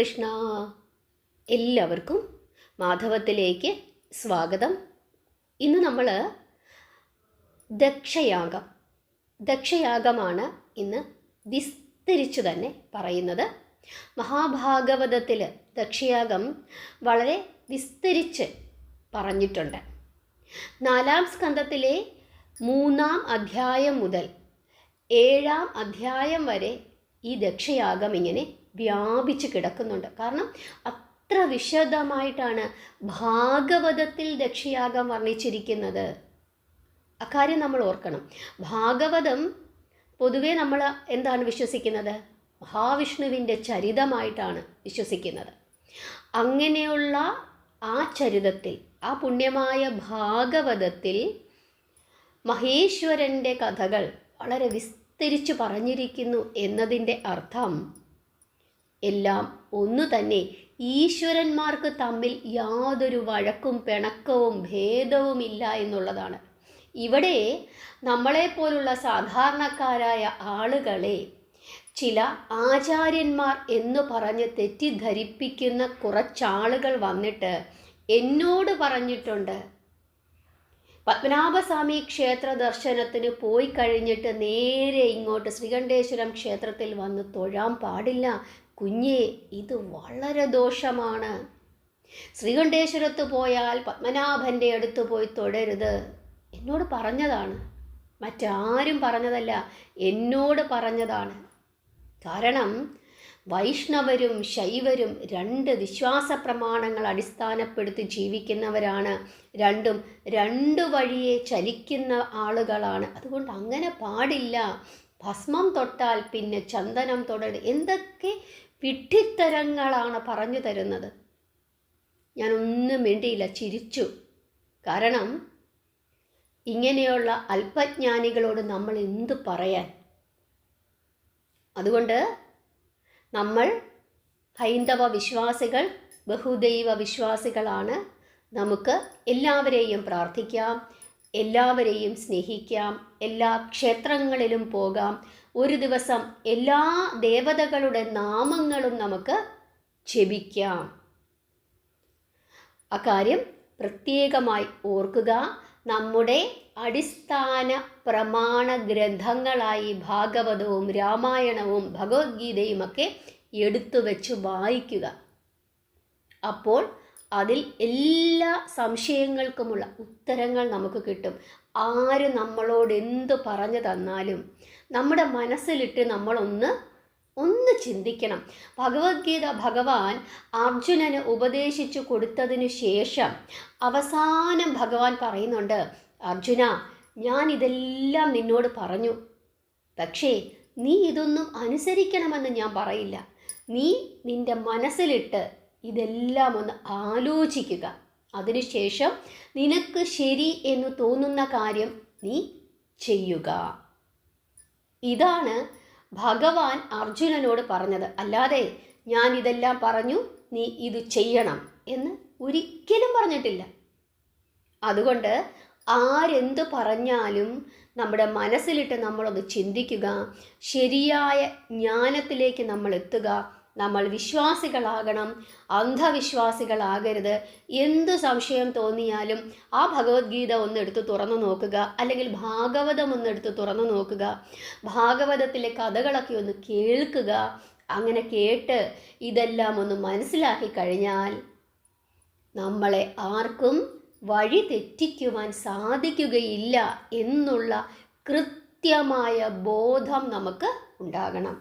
കൃഷ്ണ. എല്ലാവർക്കും മാധവത്തിലേക്ക് സ്വാഗതം. ഇന്ന് നമ്മൾ ദക്ഷയാഗമാണ് ഇന്ന് വിസ്തരിച്ചു തന്നെ പറയുന്നത്. മഹാഭാഗവതത്തിൽ ദക്ഷയാഗം വളരെ വിസ്തരിച്ച് പറഞ്ഞിട്ടുണ്ട്. 4-ാം സ്കന്ധത്തിലെ 3-ാം അധ്യായം മുതൽ 7-ാം അധ്യായം വരെ ഈ ദക്ഷയാഗം ഇങ്ങനെ വ്യാപിച്ച് കിടക്കുന്നുണ്ട്. കാരണം അത്ര വിശദമായിട്ടാണ് ഭാഗവതത്തിൽ ദക്ഷയാഗം വർണ്ണിച്ചിരിക്കുന്നത്. അക്കാര്യം നമ്മൾ ഓർക്കണം. ഭാഗവതം പൊതുവെ നമ്മൾ എന്താണ് വിശ്വസിക്കുന്നത്? മഹാവിഷ്ണുവിൻ്റെ ചരിതമായിട്ടാണ് വിശ്വസിക്കുന്നത്. അങ്ങനെയുള്ള ആ ചരിതത്തിൽ, ആ പുണ്യമായ ഭാഗവതത്തിൽ മഹേശ്വരൻ്റെ കഥകൾ വളരെ വിസ്തരിച്ച് പറഞ്ഞിരിക്കുന്നു എന്നതിൻ്റെ അർത്ഥം എല്ലാം ഒന്നു തന്നെ. ഈശ്വരന്മാർക്ക് തമ്മിൽ യാതൊരു വഴക്കും പിണക്കവും ഭേദവുമില്ല എന്നുള്ളതാണ്. ഇവിടെ നമ്മളെപ്പോലുള്ള സാധാരണക്കാരായ ആളുകളെ ചില ആചാര്യന്മാർ എന്ന് പറഞ്ഞ് തെറ്റിദ്ധരിപ്പിക്കുന്ന കുറച്ചാളുകൾ വന്നിട്ട് എന്നോട് പറഞ്ഞിട്ടുണ്ട്, പത്മനാഭസ്വാമി ക്ഷേത്ര ദർശനത്തിന് പോയി കഴിഞ്ഞിട്ട് നേരെ ഇങ്ങോട്ട് ശ്രീകണ്ഠേശ്വരം ക്ഷേത്രത്തിൽ വന്ന് തൊഴാൻ പാടില്ല കുഞ്ഞേ, ഇത് വളരെ ദോഷമാണ്. ശ്രീകണ്ഠേശ്വരത്ത് പോയാൽ പത്മനാഭൻ്റെ അടുത്ത് പോയി തൊഴരുത്. എന്നോട് പറഞ്ഞതാണ്, മറ്റാരും പറഞ്ഞതല്ല, എന്നോട് പറഞ്ഞതാണ്. കാരണം വൈഷ്ണവരും ശൈവരും 2 വിശ്വാസ പ്രമാണങ്ങൾ അടിസ്ഥാനപ്പെടുത്തി ജീവിക്കുന്നവരാണ്. രണ്ടും 2 വഴിയെ ചലിക്കുന്ന ആളുകളാണ്. അതുകൊണ്ട് അങ്ങനെ പാടില്ല. ഭസ്മം തൊട്ടാൽ പിന്നെ ചന്ദനം തൊടരുത്. എന്തൊക്കെ വിഡ്ഢിത്തരങ്ങളാണ് പറഞ്ഞു തരുന്നത്. ഞാനൊന്നും വേണ്ടിയില്ല, ചിരിച്ചു. കാരണം ഇങ്ങനെയുള്ള അല്പജ്ഞാനികളോട് നമ്മൾ എന്തു പറയാൻ? അതുകൊണ്ട് നമ്മൾ ഹൈന്ദവ വിശ്വാസികൾ, ബഹുദൈവ വിശ്വാസികളാണ്. നമുക്ക് എല്ലാവരെയും പ്രാർത്ഥിക്കാം, എല്ലാവരെയും സ്നേഹിക്കാം, എല്ലാ ക്ഷേത്രങ്ങളിലും പോകാം. ഒരു ദിവസം എല്ലാ ദേവതകളുടെ നാമങ്ങളും നമുക്ക് ജപിക്കാം. അക്കാര്യം പ്രത്യേകമായി ഓർക്കുക. നമ്മുടെ അടിസ്ഥാന പ്രമാണ ഗ്രന്ഥങ്ങളായി ഭാഗവതവും രാമായണവും ഭഗവത്ഗീതയുമൊക്കെ എടുത്തു വെച്ച് വായിക്കുക. അപ്പോൾ അതിൽ എല്ലാ സംശയങ്ങൾക്കുമുള്ള ഉത്തരങ്ങൾ നമുക്ക് കിട്ടും. ആര് നമ്മളോട് എന്തു പറഞ്ഞു തന്നാലും നമ്മുടെ മനസ്സിലിട്ട് നമ്മളൊന്ന് ചിന്തിക്കണം. ഭഗവത്ഗീത ഭഗവാൻ അർജുനന് ഉപദേശിച്ചു കൊടുത്തതിനു ശേഷം അവസാനം ഭഗവാൻ പറയുന്നുണ്ട്, അർജുന, ഞാൻ ഇതെല്ലാം നിന്നോട് പറഞ്ഞു, പക്ഷേ നീ ഇതൊന്നും അനുസരിക്കണമെന്ന് ഞാൻ പറയില്ല. നീ നിൻ്റെ മനസ്സിലിട്ട് ഇതെല്ലാം ഒന്ന് ആലോചിക്കുക. അതിനുശേഷം നിനക്ക് ശരി എന്ന് തോന്നുന്ന കാര്യം നീ ചെയ്യുക. ഇതാണ് ഭഗവാൻ അർജുനനോട് പറഞ്ഞത്. അല്ലാതെ ഞാൻ ഇതെല്ലാം പറഞ്ഞു, നീ ഇത് ചെയ്യണം എന്ന് ഒരിക്കലും പറഞ്ഞിട്ടില്ല. അതുകൊണ്ട് ആരെന്ത് പറഞ്ഞാലും നമ്മുടെ മനസ്സിലിട്ട് നമ്മളൊന്ന് ചിന്തിക്കുക. ശരിയായ ജ്ഞാനത്തിലേക്ക് നമ്മൾ എത്തുക. നമ്മൾ വിശ്വാസികളാകണം, അന്ധവിശ്വാസികളാകരുത്. എന്ത് സംശയം തോന്നിയാലും ആ ഭഗവത്ഗീത ഒന്നെടുത്ത് തുറന്നു നോക്കുക, അല്ലെങ്കിൽ ഭാഗവതം ഒന്നെടുത്ത് തുറന്നു നോക്കുക. ഭാഗവതത്തിലെ കഥകളൊക്കെ ഒന്ന് കേൾക്കുക. അങ്ങനെ കേട്ട് ഇതെല്ലാം ഒന്ന് മനസ്സിലാക്കി കഴിഞ്ഞാൽ നമ്മളെ ആർക്കും വഴി തെറ്റിക്കുവാൻ സാധിക്കുകയില്ല എന്നുള്ള കൃത്യമായ ബോധം നമുക്ക് ഉണ്ടാകണം.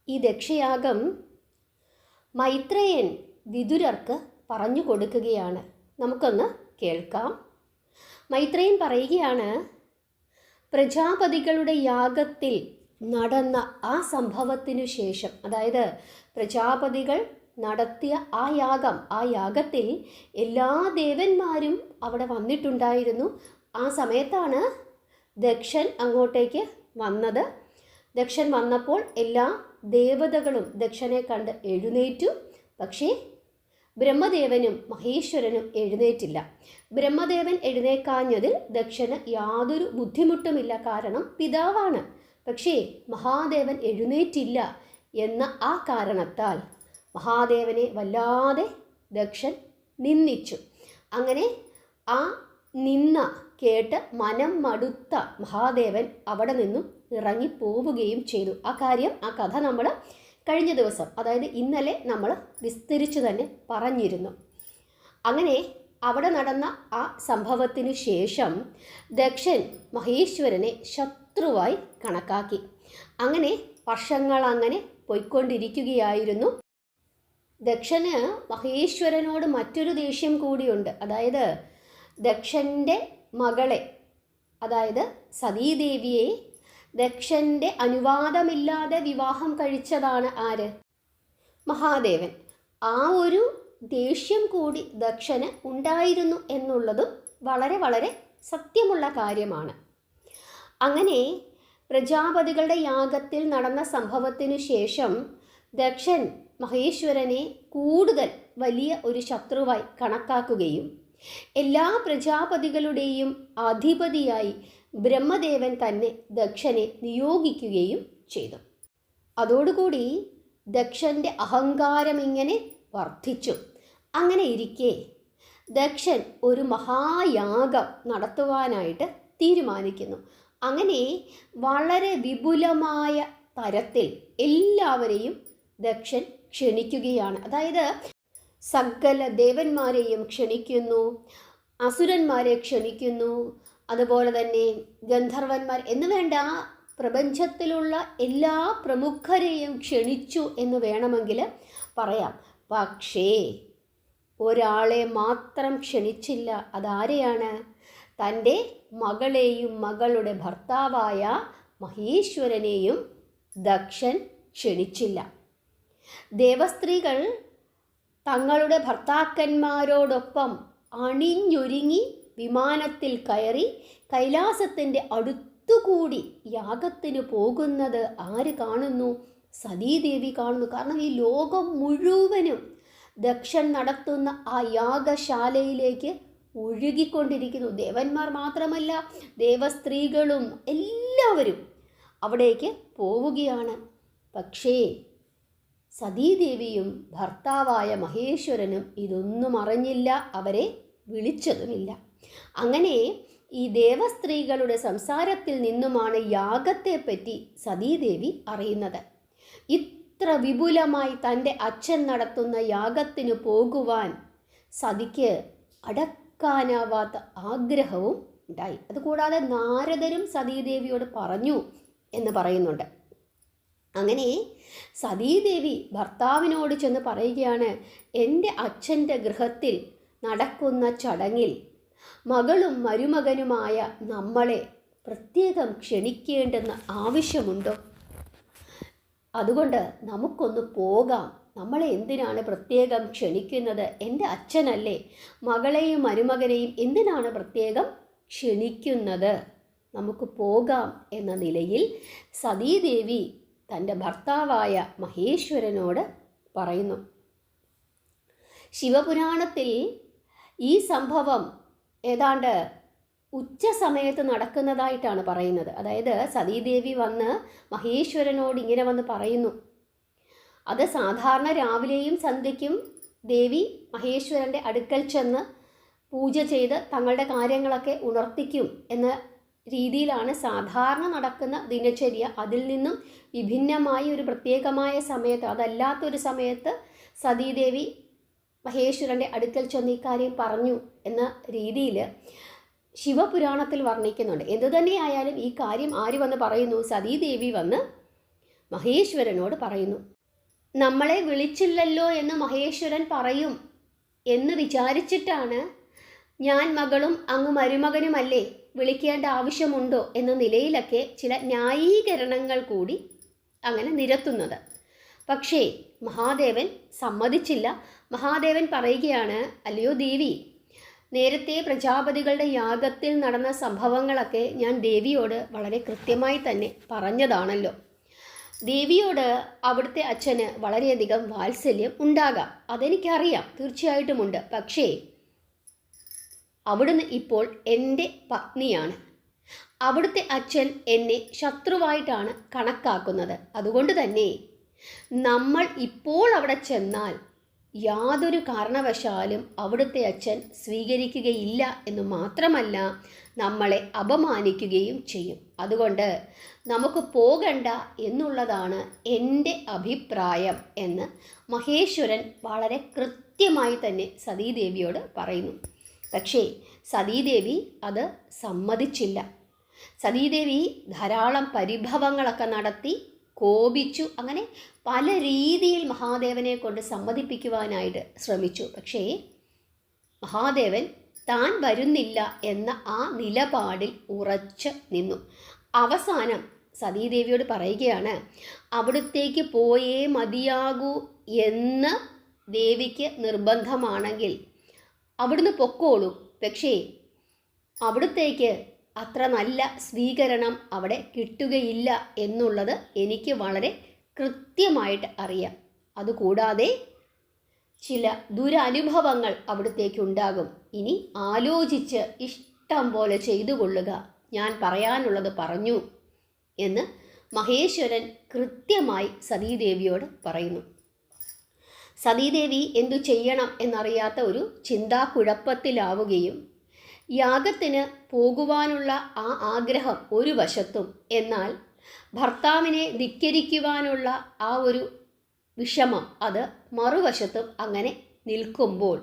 ഈ ദക്ഷയാഗം മൈത്രേയൻ വിതുരർക്ക് പറഞ്ഞു കൊടുക്കുകയാണ്. നമുക്കൊന്ന് കേൾക്കാം. മൈത്രേയൻ പറയുകയാണ്, പ്രജാപതികളുടെ യാഗത്തിൽ നടന്ന ആ സംഭവത്തിനു ശേഷം, അതായത് പ്രജാപതികൾ നടത്തിയ ആ യാഗത്തിൽ എല്ലാ ദേവന്മാരും അവിടെ വന്നിട്ടുണ്ടായിരുന്നു. ആ സമയത്താണ് ദക്ഷൻ അങ്ങോട്ടേക്ക് വന്നത്. ദക്ഷൻ വന്നപ്പോൾ എല്ലാ ദേവതകളും ദക്ഷനെ കണ്ട് എഴുന്നേറ്റു. പക്ഷേ ബ്രഹ്മദേവനും മഹേശ്വരനും എഴുന്നേറ്റില്ല. ബ്രഹ്മദേവൻ എഴുന്നേക്കാഞ്ഞതിൽ ദക്ഷന് യാതൊരു ബുദ്ധിമുട്ടുമില്ല, കാരണം പിതാവാണ്. പക്ഷേ മഹാദേവൻ എഴുന്നേറ്റില്ല എന്ന ആ കാരണത്താൽ മഹാദേവനെ വല്ലാതെ ദക്ഷൻ നിന്ദിച്ചു. അങ്ങനെ ആ നിന്ന കേട്ട് മനം മടുത്ത മഹാദേവൻ അവിടെ നിന്നും ഇറങ്ങിപ്പോവുകയും ചെയ്തു. ആ കഥ നമ്മൾ കഴിഞ്ഞ ദിവസം, അതായത് ഇന്നലെ നമ്മൾ വിസ്തരിച്ചു തന്നെ പറഞ്ഞിരുന്നു. അങ്ങനെ അവിടെ നടന്ന ആ സംഭവത്തിനു ശേഷം ദക്ഷൻ മഹേശ്വരനെ ശത്രുവായി കണക്കാക്കി. അങ്ങനെ വർഷങ്ങൾ അങ്ങനെ പോയിക്കൊണ്ടിരിക്കുകയായിരുന്നു. ദക്ഷന് മഹേശ്വരനോട് മറ്റൊരു ദേഷ്യം കൂടിയുണ്ട്. അതായത് ദക്ഷൻ്റെ മകളെ, അതായത് സതീദേവിയെ ദക്ഷൻ്റെ അനുവാദമില്ലാതെ വിവാഹം കഴിച്ചതാണ് ആര്? മഹാദേവൻ. ആ ഒരു ദേഷ്യം കൂടി ദക്ഷന് ഉണ്ടായിരുന്നു എന്നുള്ളതും വളരെ വളരെ സത്യമുള്ള കാര്യമാണ്. അങ്ങനെ പ്രജാപതികളുടെ യാഗത്തിൽ നടന്ന സംഭവത്തിനു ശേഷം ദക്ഷൻ മഹേശ്വരനെ കൂടുതൽ വലിയ ഒരു ശത്രുവായി കണക്കാക്കുകയും എല്ലാ പ്രജാപതികളുടെയും അധിപതിയായി ബ്രഹ്മദേവൻ തന്നെ ദക്ഷനെ നിയോഗിക്കുകയും ചെയ്തു. അതോടുകൂടി ദക്ഷൻ്റെ അഹങ്കാരം ഇങ്ങനെ വർദ്ധിച്ചു. അങ്ങനെ ഇരിക്കെ ദക്ഷൻ ഒരു മഹായാഗം നടത്തുവാനായിട്ട് തീരുമാനിക്കുന്നു. അങ്ങനെ വളരെ വിപുലമായ തരത്തിൽ എല്ലാവരെയും ദക്ഷൻ ക്ഷണിക്കുകയാണ്. അതായത് സകല ദേവന്മാരെയും ക്ഷണിക്കുന്നു, അസുരന്മാരെ ക്ഷണിക്കുന്നു, അതുപോലെ തന്നെ ഗന്ധർവന്മാർ എന്ന് വേണ്ട പ്രപഞ്ചത്തിലുള്ള എല്ലാ പ്രമുഖരെയും ക്ഷണിച്ചു എന്ന് വേണമെങ്കിൽ പറയാം. പക്ഷേ ഒരാളെ മാത്രം ക്ഷണിച്ചില്ല. അതാരെയാണ്? തൻ്റെ മകളെയും മകളുടെ ഭർത്താവായ മഹേശ്വരനെയും ദക്ഷൻ ക്ഷണിച്ചില്ല. ദേവസ്ത്രീകൾ തങ്ങളുടെ ഭർത്താക്കന്മാരോടൊപ്പം അണിഞ്ഞൊരുങ്ങി വിമാനത്തിൽ കയറി കൈലാസത്തിൻ്റെ അടുത്തുകൂടി യാഗത്തിന് പോകുന്നത് ആര് കാണുന്നു? സതീദേവി കാണുന്നു. കാരണം ഈ ലോകം മുഴുവനും ദക്ഷൻ നടത്തുന്ന ആ യാഗശാലയിലേക്ക് ഒഴുകിക്കൊണ്ടിരിക്കുന്നു. ദേവന്മാർ മാത്രമല്ല, ദേവസ്ത്രീകളും എല്ലാവരും അവിടേക്ക് പോവുകയാണ്. പക്ഷേ സതീദേവിയും ഭർത്താവായ മഹേശ്വരനും ഇതൊന്നും അറിഞ്ഞില്ല, അവരെ വിളിച്ചതുമില്ല. അങ്ങനെ ഈ ദേവസ്ത്രീകളുടെ സംസാരത്തിൽ നിന്നുമാണ് യാഗത്തെപ്പറ്റി സതീദേവി അറിയുന്നത്. ഇത്ര വിപുലമായി തൻ്റെ അച്ഛൻ നടത്തുന്ന യാഗത്തിന് പോകുവാൻ സതിക്ക് അടക്കാനാവാത്ത ആഗ്രഹവും ഉണ്ടായി. അതുകൂടാതെ നാരദരും സതീദേവിയോട് പറഞ്ഞു എന്ന് പറയുന്നുണ്ട്. അങ്ങനെ സതീദേവി ഭർത്താവിനോട് ചെന്ന് പറയുകയാണ്, എൻ്റെ അച്ഛൻ്റെ ഗൃഹത്തിൽ നടക്കുന്ന ചടങ്ങിൽ മകളും മരുമകനുമായ നമ്മളെ പ്രത്യേകം ക്ഷണിക്കേണ്ടെന്ന് ആവശ്യമുണ്ടോ? അതുകൊണ്ട് നമുക്കൊന്ന് പോകാം. നമ്മളെ എന്തിനാണ് പ്രത്യേകം ക്ഷണിക്കുന്നത്? എൻ്റെ അച്ഛനല്ലേ, മകളെയും മരുമകനെയും എന്തിനാണ് പ്രത്യേകം ക്ഷണിക്കുന്നത്? നമുക്ക് പോകാം എന്ന നിലയിൽ സതീദേവി തൻ്റെ ഭർത്താവായ മഹേശ്വരനോട് പറയുന്നു. ശിവപുരാണത്തിൽ ഈ സംഭവം ഏതാണ്ട് ഉച്ച സമയത്ത് നടക്കുന്നതായിട്ടാണ് പറയുന്നത്. അതായത് സതീദേവി വന്ന് മഹേശ്വരനോട് ഇങ്ങനെ വന്ന് പറയുന്നു. അത് സാധാരണ രാവിലെയും സന്ധ്യയ്ക്കും ദേവി മഹേശ്വരൻ്റെ അടുക്കൽ ചെന്ന് പൂജ ചെയ്ത് തങ്ങളുടെ കാര്യങ്ങളൊക്കെ ഉണർത്തിക്കും എന്ന രീതിയിലാണ് സാധാരണ നടക്കുന്ന ദിനചര്യ. അതിൽ നിന്നും വിഭിന്നമായ ഒരു പ്രത്യേകമായ സമയത്ത്, അതല്ലാത്തൊരു സമയത്ത് സതീദേവി മഹേശ്വരൻ്റെ അടുക്കൽ ചെന്ന് ഇക്കാര്യം പറഞ്ഞു എന്ന രീതിയിൽ ശിവപുരാണത്തിൽ വർണ്ണിക്കുന്നുണ്ട്. എന്തുതന്നെയായാലും ഈ കാര്യം ആര് വന്ന് പറയുന്നു? സതീദേവി വന്ന് മഹേശ്വരനോട് പറയുന്നു. നമ്മളെ വിളിച്ചില്ലല്ലോ എന്ന് മഹേശ്വരൻ പറയും എന്ന് വിചാരിച്ചിട്ടാണ് ഞാൻ മകളും അങ്ങ് മരുമകനുമല്ലേ, വിളിക്കേണ്ട ആവശ്യമുണ്ടോ എന്ന നിലയിലൊക്കെ ചില ന്യായീകരണങ്ങൾ കൂടി അങ്ങനെ നിരത്തുന്നത്. പക്ഷേ മഹാദേവൻ സമ്മതിച്ചില്ല. മഹാദേവൻ പറയുകയാണ്, അല്ലയോ ദേവി, നേരത്തെ പ്രജാപതികളുടെ യാഗത്തിൽ നടന്ന സംഭവങ്ങളൊക്കെ ഞാൻ ദേവിയോട് വളരെ കൃത്യമായി തന്നെ പറഞ്ഞതാണല്ലോ. ദേവിയോട് അവിടുത്തെ അച്ഛന് വളരെയധികം വാത്സല്യം ഉണ്ടാകാം, അതെനിക്കറിയാം, തീർച്ചയായിട്ടുമുണ്ട്. പക്ഷേ അവിടുന്ന് ഇപ്പോൾ എൻ്റെ പത്നിയാണ്. അവിടുത്തെ അച്ഛൻ എന്നെ ശത്രുവായിട്ടാണ് കണക്കാക്കുന്നത്. അതുകൊണ്ട് തന്നെ നമ്മൾ ഇപ്പോൾ അവിടെ ചെന്നാൽ യാതൊരു കാരണവശാലും അവിടുത്തെ അച്ഛൻ സ്വീകരിക്കുകയില്ല എന്ന് മാത്രമല്ല, നമ്മളെ അപമാനിക്കുകയും ചെയ്യും. അതുകൊണ്ട് നമുക്ക് പോകണ്ട എന്നുള്ളതാണ് എൻ്റെ അഭിപ്രായം എന്ന് മഹേശ്വരൻ വളരെ കൃത്യമായി തന്നെ സതീദേവിയോട് പറയുന്നു. പക്ഷേ സതീദേവി അത് സമ്മതിച്ചില്ല. സതീദേവി ധാരാളം പരിഭവങ്ങളൊക്കെ നടത്തി, കോപിച്ചു, അങ്ങനെ പല രീതിയിൽ മഹാദേവനെ കൊണ്ട് സമ്മതിപ്പിക്കുവാനായിട്ട് ശ്രമിച്ചു. പക്ഷേ മഹാദേവൻ താൻ വരുന്നില്ല എന്ന ആ നിലപാടിൽ ഉറച്ചു നിന്നു. അവസാനം സതീദേവിയോട് പറയുകയാണ്, അവിടുത്തേക്ക് പോയേ മതിയാകൂ എന്ന് ദേവിക്ക് നിർബന്ധമാണെങ്കിൽ അവിടുന്ന് പൊക്കോളൂ. പക്ഷേ അവിടുത്തേക്ക് അത്ര നല്ല സ്വീകരണം അവിടെ കിട്ടുകയില്ല എന്നുള്ളത് എനിക്ക് വളരെ കൃത്യമായിട്ട് അറിയാം. അതുകൂടാതെ ചില ദുരനുഭവങ്ങൾ അവിടുത്തേക്കുണ്ടാകും. ഇനി ആലോചിച്ച് ഇഷ്ടം പോലെ ചെയ്തു കൊള്ളുക, ഞാൻ പറയാനുള്ളത് പറഞ്ഞു എന്ന് മഹേശ്വരൻ കൃത്യമായി സതീദേവിയോട് പറയുന്നു. സതീദേവി എന്തു ചെയ്യണം എന്നറിയാത്ത ഒരു ചിന്താക്കുഴപ്പത്തിലാവുകയും യാഗത്തിന് പോകുവാനുള്ള ആ ആഗ്രഹം ഒരു വശത്തും, എന്നാൽ ഭർത്താവിനെ ധിക്കരിക്കുവാനുള്ള ആ ഒരു വിഷമം അത് മറുവശത്തും അങ്ങനെ നിൽക്കുമ്പോൾ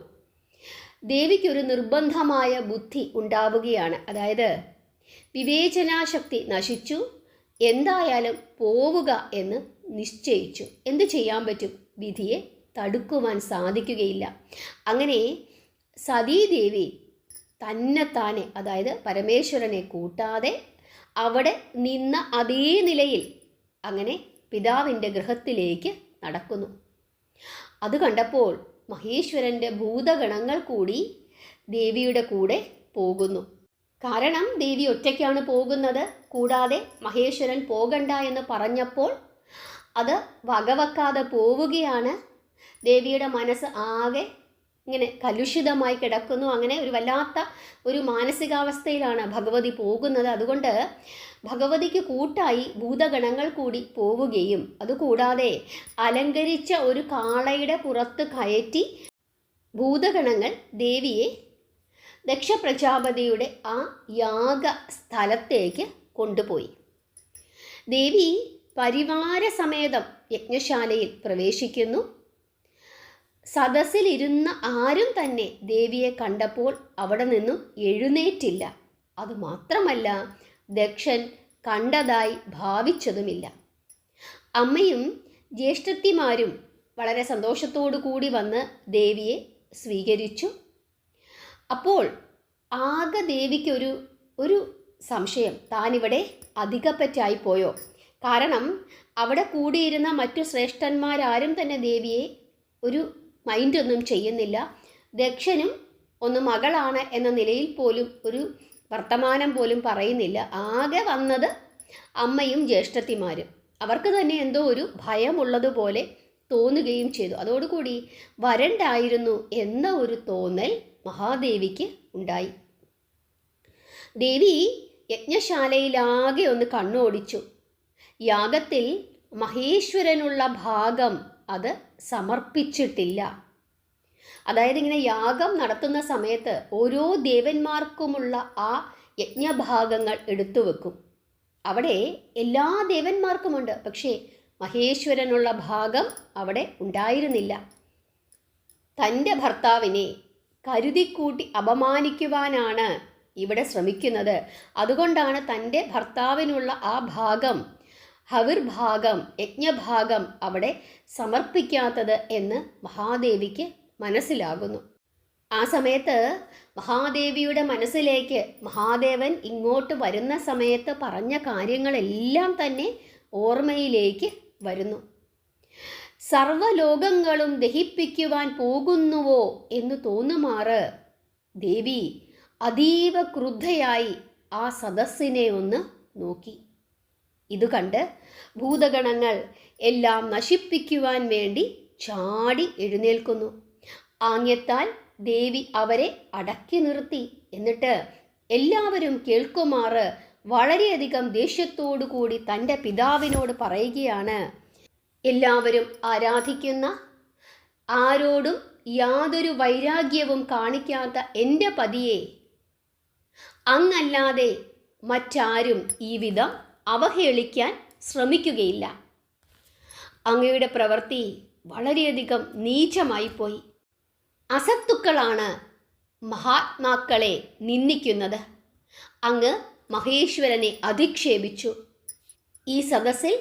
ദേവിക്കൊരു നിർബന്ധമായ ബുദ്ധി ഉണ്ടാവുകയാണ്. അതായത് വിവേചനാശക്തി നശിച്ചു, എന്തായാലും പോവുക എന്ന് നിശ്ചയിച്ചു. എന്ത് ചെയ്യാൻ പറ്റും? വിധിയെ തടുക്കുവാൻ സാധിക്കുകയില്ല. അങ്ങനെ സതീദേവി തന്നെത്താനെ, അതായത് പരമേശ്വരനെ കൂട്ടാതെ അവിടെ നിന്ന അതേ നിലയിൽ അങ്ങനെ പിതാവിൻ്റെ ഗൃഹത്തിലേക്ക് നടക്കുന്നു. അത് കണ്ടപ്പോൾ മഹേശ്വരൻ്റെ ഭൂതഗണങ്ങൾ കൂടി ദേവിയുടെ കൂടെ പോകുന്നു. കാരണം ദേവി ഒറ്റയ്ക്കാണ് പോകുന്നത്. കൂടാതെ മഹേശ്വരൻ പോകണ്ട എന്ന് പറഞ്ഞപ്പോൾ അത് വകവെക്കാതെ പോവുകയാണ്. ദേവിയുടെ മനസ്സ് ആകെ ഇങ്ങനെ കലുഷിതമായി കിടക്കുന്നു. അങ്ങനെ ഒരു വല്ലാത്ത ഒരു മാനസികാവസ്ഥയിലാണ് ഭഗവതി പോകുന്നത്. അതുകൊണ്ട് ഭഗവതിക്ക് കൂട്ടായി ഭൂതഗണങ്ങൾ കൂടി പോവുകയും അതുകൂടാതെ അലങ്കരിച്ച ഒരു കാളയുടെ പുറത്ത് കയറ്റി ഭൂതഗണങ്ങൾ ദേവിയെ ദക്ഷപ്രജാപതിയുടെ ആ യാഗ സ്ഥലത്തേക്ക് കൊണ്ടുപോയി. ദേവി പരിവാര സമേതം യജ്ഞശാലയിൽ പ്രവേശിക്കുന്നു. സദസ്സിലിരുന്ന ആരും തന്നെ ദേവിയെ കണ്ടപ്പോൾ അവിടെ നിന്നും എഴുന്നേറ്റില്ല. അതുമാത്രമല്ല, ദക്ഷൻ കണ്ടതായി ഭാവിച്ചതുമില്ല. അമ്മയും ജ്യേഷ്ഠത്തിമാരും വളരെ സന്തോഷത്തോടു കൂടി വന്ന് ദേവിയെ സ്വീകരിച്ചു. അപ്പോൾ ആകെ ദേവിക്കൊരു ഒരു സംശയം, താനിവിടെ അധികപ്പറ്റായി പോയോ? കാരണം അവിടെ കൂടിയിരുന്ന മറ്റു ശ്രേഷ്ഠന്മാരാരും തന്നെ ദേവിയെ ഒരു മൈൻഡൊന്നും ചെയ്യുന്നില്ല. ദക്ഷനും ഒന്ന് മകളാണ് എന്ന നിലയിൽ പോലും ഒരു വർത്തമാനം പോലും പറയുന്നില്ല. ആകെ വന്നത് അമ്മയും ജ്യേഷ്ഠത്തിമാരും. അവർക്ക് തന്നെ എന്തോ ഒരു ഭയമുള്ളതുപോലെ തോന്നുകയും ചെയ്തു. അതോടുകൂടി വരണ്ടായിരുന്നു എന്ന ഒരു തോന്നൽ മഹാദേവിക്ക് ഉണ്ടായി. ദേവി യജ്ഞശാലയിലാകെ ഒന്ന് കണ്ണോടിച്ചു. യാഗത്തിൽ മഹേശ്വരനുള്ള ഭാഗം അത് സമർപ്പിച്ചിട്ടില്ല. അതായത് ഇങ്ങനെ യാഗം നടത്തുന്ന സമയത്ത് ഓരോ ദേവന്മാർക്കുമുള്ള ആ യജ്ഞഭാഗങ്ങൾ എടുത്തു വെക്കും. അവിടെ എല്ലാ ദേവന്മാർക്കുമുണ്ട്, പക്ഷേ മഹേശ്വരനുള്ള ഭാഗം അവിടെ ഉണ്ടായിരുന്നില്ല. തൻ്റെ ഭർത്താവിനെ കരുതിക്കൂട്ടി അപമാനിക്കുവാനാണ് ഇവിടെ ശ്രമിക്കുന്നത്. അതുകൊണ്ടാണ് തൻ്റെ ഭർത്താവിനുള്ള ആ ഭാഗം, ഹവിർഭാഗം, യജ്ഞഭാഗം അവിടെ സമർപ്പിക്കാത്തത് എന്ന് മഹാദേവിക്ക് മനസ്സിലാകുന്നു. ആ സമയത്ത് മഹാദേവിയുടെ മനസ്സിലേക്ക് മഹാദേവൻ ഇങ്ങോട്ട് വരുന്ന സമയത്ത് പറഞ്ഞ കാര്യങ്ങളെല്ലാം തന്നെ ഓർമ്മയിലേക്ക് വരുന്നു. സർവ്വലോകങ്ങളും ദഹിപ്പിക്കുവാൻ പോകുന്നുവോ എന്ന് തോന്നുമാറ് ദേവി അതീവ ക്രുദ്ധയായി ആ സദസ്സിനെ ഒന്ന് നോക്കി. ഇത് കണ്ട് ഭൂതഗണങ്ങൾ എല്ലാം നശിപ്പിക്കുവാൻ വേണ്ടി ചാടി എഴുന്നേൽക്കുന്നു. ആംഗ്യത്താൽ ദേവി അവരെ അടക്കി നിർത്തി. എന്നിട്ട് എല്ലാവരും കേൾക്കുമാറ് വളരെയധികം ദേഷ്യത്തോടു കൂടി തൻ്റെ പിതാവിനോട് പറയുകയാണ്, എല്ലാവരും ആരാധിക്കുന്ന, ആരോടും യാതൊരു വൈരാഗ്യവും കാണിക്കാത്ത എൻ്റെ പതിയെ അങ്ങല്ലാതെ മറ്റാരും ഈ വിധം അവഹേളിക്കാൻ ശ്രമിക്കുകയില്ല. അങ്ങയുടെ പ്രവൃത്തി വളരെയധികം നീചമായിപ്പോയി. അസത്തുക്കളാണ് മഹാത്മാക്കളെ നിന്ദിക്കുന്നത്. അങ്ങ് മഹേശ്വരനെ അധിക്ഷേപിച്ചു. ഈ സദസ്സിൽ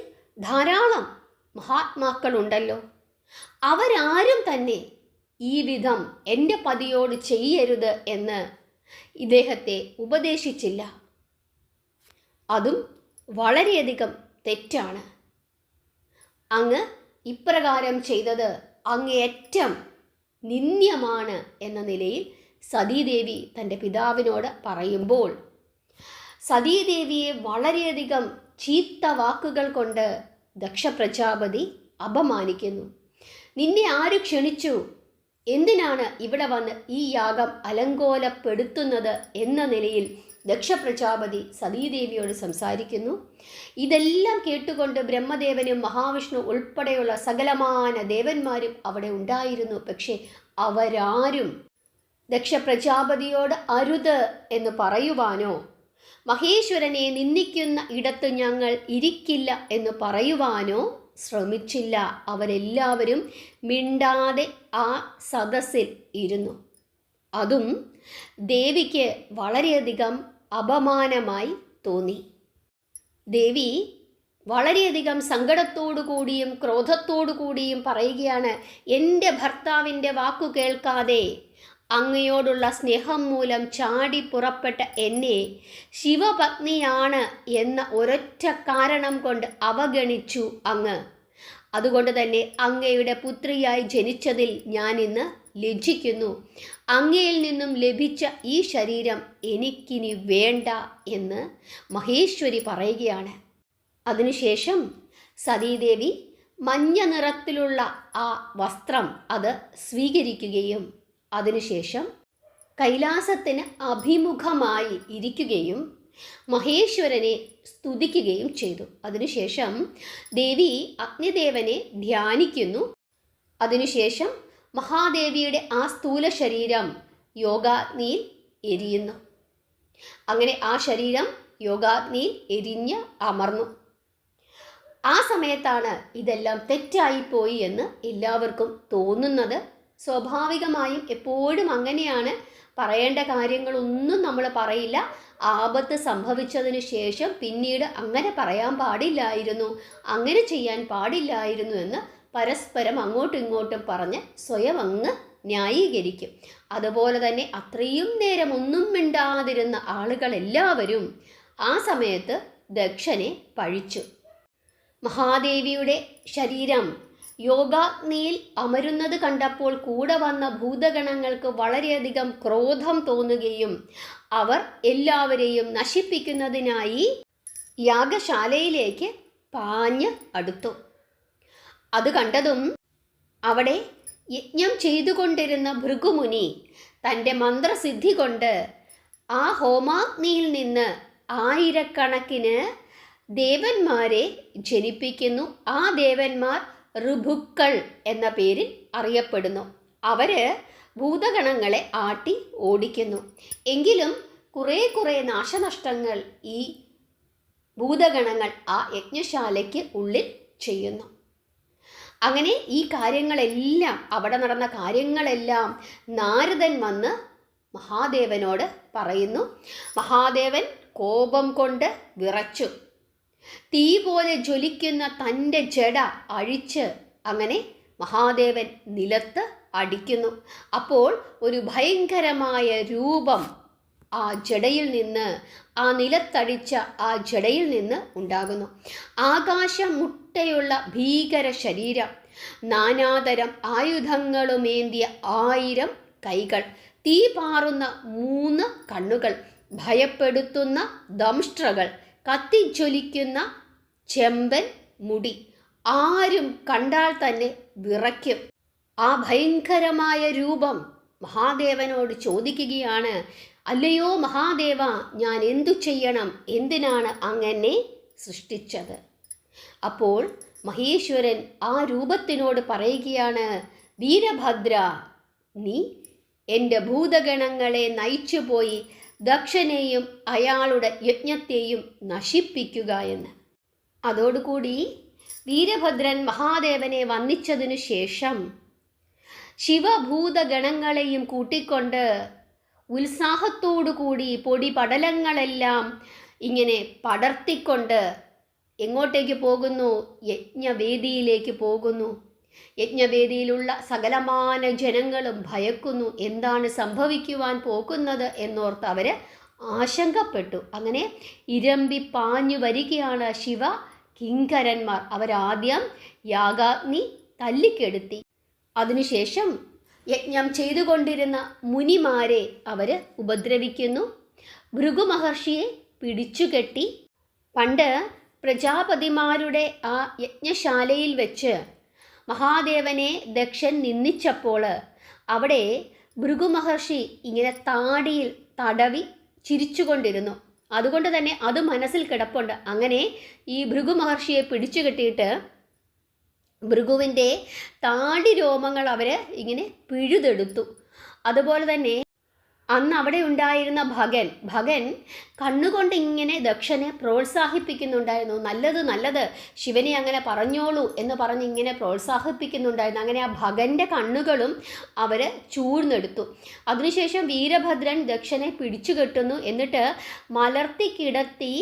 ധാരാളം മഹാത്മാക്കളുണ്ടല്ലോ. അവരാരും തന്നെ ഈ വിധം എൻ്റെ പതിയോട് ചെയ്യരുത് എന്ന് ഇദ്ദേഹത്തെ ഉപദേശിച്ചില്ല. അതും വളരെയധികം തെറ്റാണ്. അങ്ങ് ഇപ്രകാരം ചെയ്തത് അങ്ങേയറ്റം നിന്ദ്യമാണ് എന്ന നിലയിൽ സതീദേവി തൻ്റെ പിതാവിനോട് പറയുമ്പോൾ സതീദേവിയെ വളരെയധികം ചീത്ത വാക്കുകൾ കൊണ്ട് ദക്ഷ പ്രജാപതി അപമാനിക്കുന്നു. നിന്നെ ആര് ക്ഷണിച്ചു? എന്തിനാണ് ഇവിടെ വന്ന് ഈ യാഗം അലങ്കോലപ്പെടുത്തുന്നത് എന്ന നിലയിൽ ദക്ഷ പ്രജാപതി സതീദേവിയോട് സംസാരിക്കുന്നു. ഇതെല്ലാം കേട്ടുകൊണ്ട് ബ്രഹ്മദേവനും മഹാവിഷ്ണു ഉൾപ്പെടെയുള്ള സകലമാന ദേവന്മാരും അവിടെ ഉണ്ടായിരുന്നു. പക്ഷേ അവരാരും ദക്ഷ പ്രജാപതിയോട് അരുത് എന്ന് പറയുവാനോ മഹേശ്വരനെ നിന്ദിക്കുന്ന ഇടത്ത് ഞങ്ങൾ ഇരിക്കില്ല എന്ന് പറയുവാനോ ശ്രമിച്ചില്ല. അവരെല്ലാവരും മിണ്ടാതെ ആ സദസ്സിൽ ഇരുന്നു. അതും ദേവിക്ക് വളരെയധികം അപമാനമായി തോന്നി. ദേവി വളരെയധികം സങ്കടത്തോടു കൂടിയും ക്രോധത്തോടു കൂടിയും പറയുകയാണ്, എൻ്റെ ഭർത്താവിൻ്റെ വാക്കു കേൾക്കാതെ അങ്ങയോടുള്ള സ്നേഹം മൂലം ചാടി പുറപ്പെട്ട എന്നെ ശിവപത്നിയാണ് എന്ന ഒരൊറ്റ കാരണം കൊണ്ട് അവഗണിച്ചു അങ്ങ്. അതുകൊണ്ട് തന്നെ അങ്ങയുടെ പുത്രിയായി ജനിച്ചതിൽ ഞാനിന്ന് ലജ്ജിക്കുന്നു. അങ്ങയിൽ നിന്നും ലഭിച്ച ഈ ശരീരം എനിക്കിനി വേണ്ട എന്ന് മഹേശ്വരി പറയുകയാണ്. അതിനുശേഷം സതീദേവി മഞ്ഞ നിറത്തിലുള്ള ആ വസ്ത്രം അത് സ്വീകരിക്കുകയും അതിനുശേഷം കൈലാസത്തിന് അഭിമുഖമായി ഇരിക്കുകയും മഹേശ്വരനെ സ്തുതിക്കുകയും ചെയ്തു. അതിനുശേഷം ദേവി അഗ്നിദേവനെ ധ്യാനിക്കുന്നു. അതിനുശേഷം മഹാദേവിയുടെ ആ സ്ഥൂല ശരീരം യോഗാഗ്നിയിൽ എരിയുന്നു. അങ്ങനെ ആ ശരീരം യോഗാഗ്നിയിൽ എരിഞ്ഞ് അമർന്നു. ആ സമയത്താണ് ഇതെല്ലാം തെറ്റായിപ്പോയി എന്ന് എല്ലാവർക്കും തോന്നുന്നത്. സ്വാഭാവികമായും എപ്പോഴും അങ്ങനെയാണ്. പറയേണ്ട കാര്യങ്ങളൊന്നും നമ്മൾ പറയില്ല. ആപത്ത് സംഭവിച്ചതിന് ശേഷം പിന്നീട് അങ്ങനെ പറയാൻ പാടില്ലായിരുന്നു, അങ്ങനെ ചെയ്യാൻ പാടില്ലായിരുന്നു എന്ന് പരസ്പരം അങ്ങോട്ടും ഇങ്ങോട്ടും പറഞ്ഞ് സ്വയം അങ്ങ് ന്യായീകരിക്കും. അതുപോലെ തന്നെ അത്രയും നേരം ഒന്നും മിണ്ടാതിരുന്ന ആളുകളെല്ലാവരും ആ സമയത്ത് ദക്ഷനെ പഴിച്ചു. മഹാദേവിയുടെ ശരീരം യോഗാഗ്നിയിൽ അമരുന്നത് കണ്ടപ്പോൾ കൂടെ വന്ന ഭൂതഗണങ്ങൾക്ക് വളരെയധികം ക്രോധം തോന്നുകയും അവർ എല്ലാവരെയും നശിപ്പിക്കുന്നതിനായി യാഗശാലയിലേക്ക് പാഞ്ഞ് അടുത്തു. അത് കണ്ടതും അവിടെ യജ്ഞം ചെയ്തുകൊണ്ടിരുന്ന ഭൃഗുമുനി തൻ്റെ മന്ത്രസിദ്ധി കൊണ്ട് ആ ഹോമാഗ്നിയിൽ നിന്ന് ആയിരക്കണക്കിന് ദേവന്മാരെ ജനിപ്പിക്കുന്നു. ആ ദേവന്മാർ ഋഭുക്കൾ എന്ന പേരിൽ അറിയപ്പെടുന്നു. അവര് ഭൂതഗണങ്ങളെ ആട്ടി ഓടിക്കുന്നു. എങ്കിലും കുറേ നാശനഷ്ടങ്ങൾ ഈ ഭൂതഗണങ്ങൾ ആ യജ്ഞശാലയ്ക്ക് ഉള്ളിൽ ചെയ്യുന്നു. അങ്ങനെ ഈ കാര്യങ്ങളെല്ലാം, അവിടെ നടന്ന കാര്യങ്ങളെല്ലാം നാരദൻ വന്ന് മഹാദേവനോട് പറയുന്നു. മഹാദേവൻ കോപം കൊണ്ട് വിറച്ചു. തീ പോലെ ജ്വലിക്കുന്ന തൻ്റെ ജട അഴിച്ച് അങ്ങനെ മഹാദേവൻ നിലത്ത് അടിക്കുന്നു. അപ്പോൾ ഒരു ഭയങ്കരമായ രൂപം ആ ജടയിൽ നിന്ന്, ആ നിലത്തടിച്ച ആ ജടയിൽ നിന്ന് ഉണ്ടാകുന്നു. ആകാശമുട്ടയുള്ള ഭീകര ശരീരം, നാനാതരം ആയുധങ്ങളുമേന്തിയ 1000 കൈകൾ, തീ പാറുന്ന 3 കണ്ണുകൾ, ഭയപ്പെടുത്തുന്ന ദംഷ്ട്രകൾ, കത്തിജ്വലിക്കുന്ന ചെമ്പൻ മുടി. ആരും കണ്ടാൽ തന്നെ വിറയ്ക്കും. ആ ഭയങ്കരമായ രൂപം മഹാദേവനോട് ചോദിക്കുകയാണ്, അല്ലയോ മഹാദേവ, ഞാൻ എന്തു ചെയ്യണം? എന്തിനാണ് അങ്ങനെ സൃഷ്ടിച്ചത്? അപ്പോൾ മഹേശ്വരൻ ആ രൂപത്തിനോട് പറയുകയാണ്, വീരഭദ്ര, നീ എൻ്റെ ഭൂതഗണങ്ങളെ നയിച്ചുപോയി ദക്ഷനെയും അയാളുടെ യജ്ഞത്തെയും നശിപ്പിക്കുക എന്ന്. അതോടുകൂടി വീരഭദ്രൻ മഹാദേവനെ വന്ദിച്ചതിനു ശേഷം ശിവഭൂതഗണങ്ങളെയും കൂട്ടിക്കൊണ്ട് ഉത്സാഹത്തോടുകൂടി പൊടി പടലങ്ങളെല്ലാം ഇങ്ങനെ പടർത്തിക്കൊണ്ട് എങ്ങോട്ടേക്ക് പോകുന്നു? യജ്ഞവേദിയിലേക്ക് പോകുന്നു. യജ്ഞവേദിയിലുള്ള സകലമാന ജനങ്ങളും ഭയക്കുന്നു. എന്താണ് സംഭവിക്കുവാൻ പോകുന്നത് എന്നോർത്ത് അവർ ആശങ്കപ്പെട്ടു. അങ്ങനെ ഇരമ്പി പാഞ്ഞു വരികയാണ് ശിവ കിങ്കരന്മാർ. അവരാദ്യം യാഗാഗ്നി തല്ലിക്കെടുത്തി. അതിനുശേഷം യജ്ഞം ചെയ്തുകൊണ്ടിരുന്ന മുനിമാരെ അവർ ഉപദ്രവിക്കുന്നു. ഭൃഗു മഹർഷിയെ പിടിച്ചുകെട്ടി. പണ്ട് പ്രജാപതിമാരുടെ ആ യജ്ഞശാലയിൽ വെച്ച് മഹാദേവനെ ദക്ഷൻ നിന്ദിച്ചപ്പോൾ അവിടെ ഭൃഗു മഹർഷി ഇങ്ങനെ താടിയിൽ തടവി ചിരിച്ചുകൊണ്ടിരുന്നു. അതുകൊണ്ട് തന്നെ അത് മനസ്സിൽ കിടപ്പുണ്ട്. അങ്ങനെ ഈ ഭൃഗു മഹർഷിയെ പിടിച്ചു കെട്ടിയിട്ട് ഭൃഗുവിൻ്റെ താടി രോമങ്ങൾ അവർ ഇങ്ങനെ പിഴുതെടുത്തു. അതുപോലെ തന്നെ അന്ന് അവിടെ ഉണ്ടായിരുന്ന ഭഗൻ കണ്ണുകൊണ്ട് ഇങ്ങനെ ദക്ഷനെ പ്രോത്സാഹിപ്പിക്കുന്നുണ്ടായിരുന്നു. നല്ലത് നല്ലത്, ശിവനെ അങ്ങനെ പറഞ്ഞോളൂ എന്ന് പറഞ്ഞ് ഇങ്ങനെ പ്രോത്സാഹിപ്പിക്കുന്നുണ്ടായിരുന്നു. അങ്ങനെ ആ ഭഗൻ്റെ കണ്ണുകളും അവർ ചൂഴ്ന്നെടുത്തു. അതിനുശേഷം വീരഭദ്രൻ ദക്ഷനെ പിടിച്ചു കെട്ടുന്നു. എന്നിട്ട് മലർത്തി കിടത്തി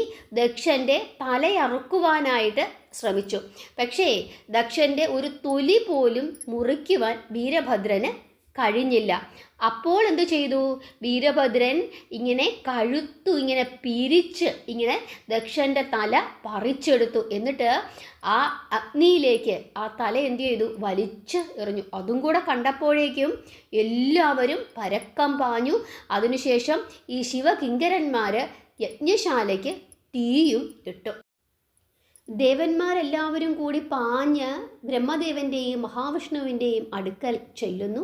ദക്ഷൻ്റെ തലയറുക്കുവാനായിട്ട് ശ്രമിച്ചു. പക്ഷേ ദക്ഷൻ്റെ ഒരു തൊലി പോലും മുറിക്കുവാൻ വീരഭദ്രന് കഴിഞ്ഞില്ല. അപ്പോൾ എന്തു ചെയ്തു? വീരഭദ്രൻ ഇങ്ങനെ കഴുത്തു ഇങ്ങനെ പിരിച്ച് ഇങ്ങനെ ദക്ഷൻ്റെ തല പറിച്ചെടുത്തു. എന്നിട്ട് ആ അഗ്നിയിലേക്ക് ആ തല എന്തു ചെയ്തു? വലിച്ച് എറിഞ്ഞു. അതും കൂടെ കണ്ടപ്പോഴേക്കും എല്ലാവരും പരക്കം പാഞ്ഞു. അതിനുശേഷം ഈ ശിവകിങ്കരന്മാർ യജ്ഞശാലയ്ക്ക് തീയും ഇട്ടു. ദേവന്മാരെല്ലാവരും കൂടി പാഞ്ഞ് ബ്രഹ്മദേവൻ്റെയും മഹാവിഷ്ണുവിൻ്റെയും അടുക്കൽ ചെല്ലുന്നു.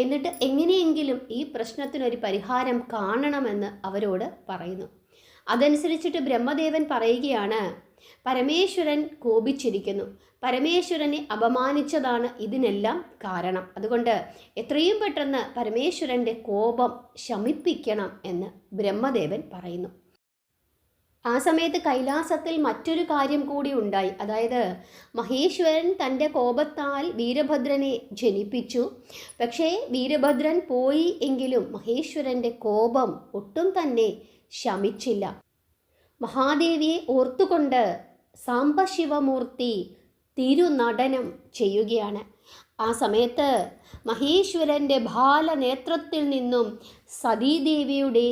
എന്നിട്ട് എങ്ങനെയെങ്കിലും ഈ പ്രശ്നത്തിനൊരു പരിഹാരം കാണണമെന്ന് അവരോട് പറയുന്നു. അതനുസരിച്ചിട്ട് ബ്രഹ്മദേവൻ പറയുകയാണ്, പരമേശ്വരൻ കോപിച്ചിരിക്കുന്നു. പരമേശ്വരനെ അപമാനിച്ചതാണ് ഇതിനെല്ലാം കാരണം. അതുകൊണ്ട് എത്രയും പെട്ടെന്ന് പരമേശ്വരൻ്റെ കോപം ശമിപ്പിക്കണം എന്ന് ബ്രഹ്മദേവൻ പറയുന്നു. ആ സമയത്ത് കൈലാസത്തിൽ മറ്റൊരു കാര്യം കൂടി ഉണ്ടായി. അതായത് മഹേശ്വരൻ തൻ്റെ കോപത്താൽ വീരഭദ്രനെ ജനിപ്പിച്ചു. പക്ഷേ വീരഭദ്രൻ പോയി എങ്കിലും മഹേശ്വരൻ്റെ കോപം ഒട്ടും തന്നെ ശമിച്ചില്ല. മഹാദേവിയെ ഓർത്തുകൊണ്ട് സാംബശിവമൂർത്തി തിരുനടനം ചെയ്യുകയാണ്. ആ സമയത്ത് മഹേശ്വരൻ്റെ ബാലനേത്രത്തിൽ നിന്നും സതീദേവിയുടെ